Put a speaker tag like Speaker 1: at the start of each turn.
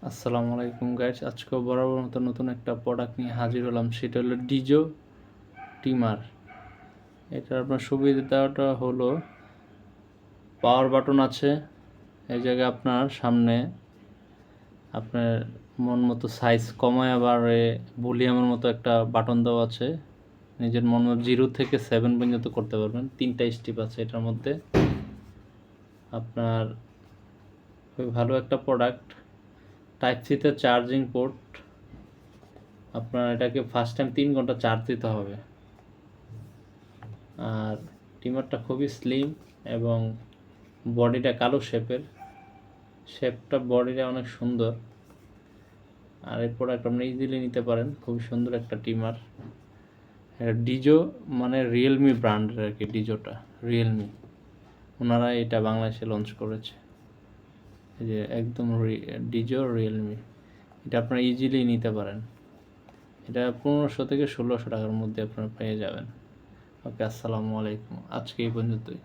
Speaker 1: আসসালামু আলাইকুম গাইস, আজকেও বরাবর মতো নতুন একটা প্রোডাক্ট নিয়ে হাজির হলাম। সেটা হলো ডিজো টিমার। এটা আপনার সুবিধাটা হলো পাওয়ার বাটন আছে। এই জায়গায় আপনার সামনে আপনার মন মতো সাইজ কমায় বাড়ে ভলিউমের মতো একটা বাটন দেওয়া আছে। নিজের মন মতো 0 থেকে 7 পর্যন্ত করতে পারবেন। 3টা স্টেপ আছে এটার মধ্যে। আপনার খুবই ভালো একটা প্রোডাক্ট। টাইপ সিতে চার্জিং পোর্ট। আপনার এটাকে ফার্স্ট টাইম 3 ঘন্টা চার্জ দিতে হবে। আর টিমারটা খুবই স্লিম এবং বডিটা কালো শেপটা বডিটা অনেক সুন্দর। আর এই প্রোডাক্ট আপনি ইজিলি নিতে পারেন। খুবই সুন্দর একটা টিমার। এটা ডিজো মানে রিয়েলমি ব্র্যান্ডের আর কি। ডিজোটা রিয়েলমি, ওনারা এটা বাংলাদেশে লঞ্চ করেছে। এই যে একদম ডিজো রিয়েলমি, এটা আপনারা ইজিলি নিতে পারেন। এটা 1500 থেকে 1600 টাকার মধ্যে আপনারা পেয়ে যাবেন। ওকে, আসসালামু আলাইকুম। আজকে এই পর্যন্তই।